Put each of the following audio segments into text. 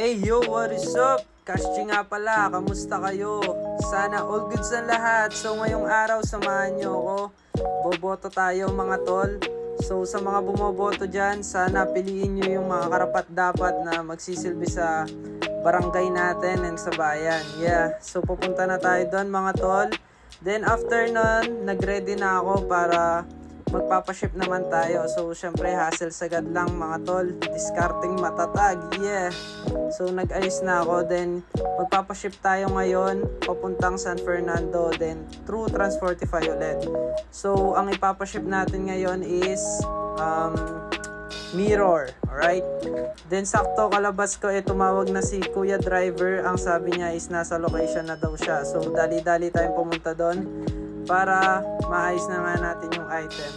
Hey yo, what is up? Cash G nga pala, kamusta kayo? Sana all good sa lahat. So ngayong araw, samahan nyo ako. Boboto tayo mga tol. So sa mga bumoboto dyan, sana piliin nyo yung mga karapat dapat na magsisilbi sa barangay natin and sa bayan. Yeah, so pupunta na tayo doon mga tol. Then after nun, nag-ready na ako para magpapaship naman tayo. So syempre hassle sagad lang mga tol, discarding matatag, yeah. So nag-ayos na ako, then magpapaship tayo ngayon papuntang San Fernando, then through Trans45 ulit. So ang ipapaship natin ngayon is Mirror, alright? Then sakto kalabas ko, tumawag na si Kuya Driver. Ang sabi niya is nasa location na daw siya. So dali-dali tayong pumunta doon para maayos na nga natin yung item.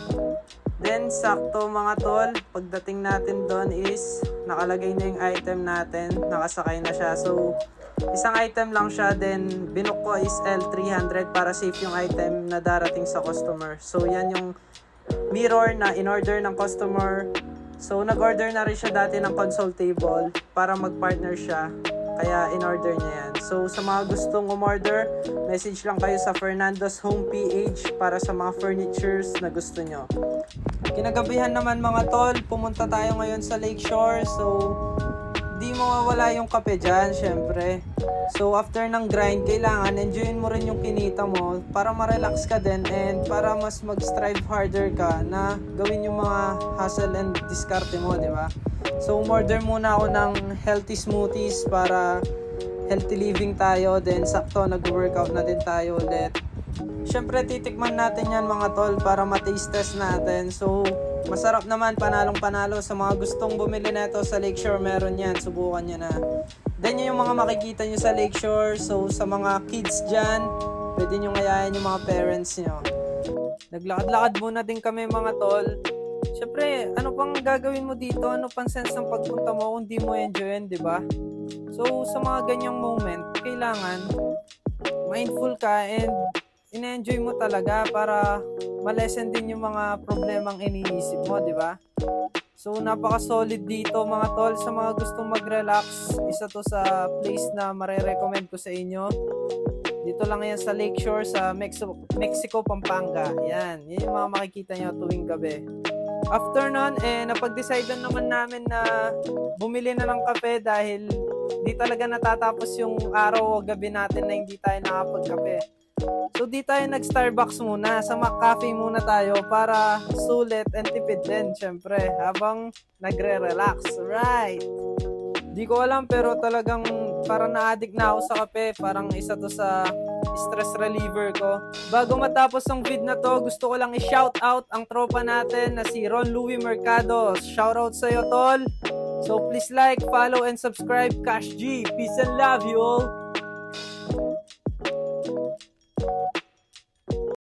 Then sakto mga tol, pagdating natin doon is nakalagay na yung item natin, nakasakay na siya. So isang item lang siya, then binook ko is L300 para safe yung item na darating sa customer. So yan yung mirror na in-order ng customer. So nag-order na rin siya dati ng console table para mag-partner siya, kaya in-order niya yan. So sa mga gustong umorder, message lang kayo sa Fernando's Home PH para sa mga furnitures na gusto nyo. Kinagabihan naman mga tol, pumunta tayo ngayon sa Lakeshore. So di mawawala yung kape dyan, syempre. So after ng grind, kailangan enjoyin mo rin yung kinita mo para ma-relax ka din and para mas mag-strive harder ka na gawin yung mga hustle and diskarte mo, di ba? So umorder muna ako ng healthy smoothies para healthy living tayo, then sakto nag-workout na din tayo ulit. Syempre titikman natin yan mga tol para ma-taste test natin. So masarap naman, panalong panalo. Sa mga gustong bumili neto sa Lakeshore, meron yan, subukan nyo na. Then yun yung mga makikita nyo sa Lakeshore. So sa mga kids dyan, pwede nyo ngayain yung mga parents nyo. Naglakad-lakad muna din kami mga tol. Syempre, ano pang gagawin mo dito? Ano pang sense ng pagpunta mo kung di mo enjoyin, di ba? So sa mga ganyang moment, kailangan mindful ka and in-enjoy mo talaga para malesen din yung mga problemang iniisip mo, di ba? So napaka-solid dito mga tol. Sa mga gustong mag-relax, isa to sa place na mare-recommend ko sa inyo. Dito lang yan sa Lakeshore sa Mexico, Pampanga. Yan yung mga makikita nyo tuwing gabi. After nun, napag-decide naman namin na bumili na ng kape dahil di talaga natatapos yung araw o gabi natin na hindi tayo nakapagkape. So di tayo nag-Starbucks muna, sa McCafe muna tayo para sulit and tipid din syempre habang nagre-relax, right? Di ko alam pero talagang parang na-addict na ako sa kape, parang isa to sa stress reliever ko. Bago matapos ang vid na to, gusto ko lang i-shout out ang tropa natin na si Ron Louie Mercado. Shout out sa'yo tol. So please like, follow and subscribe. Cash G, peace and love you all.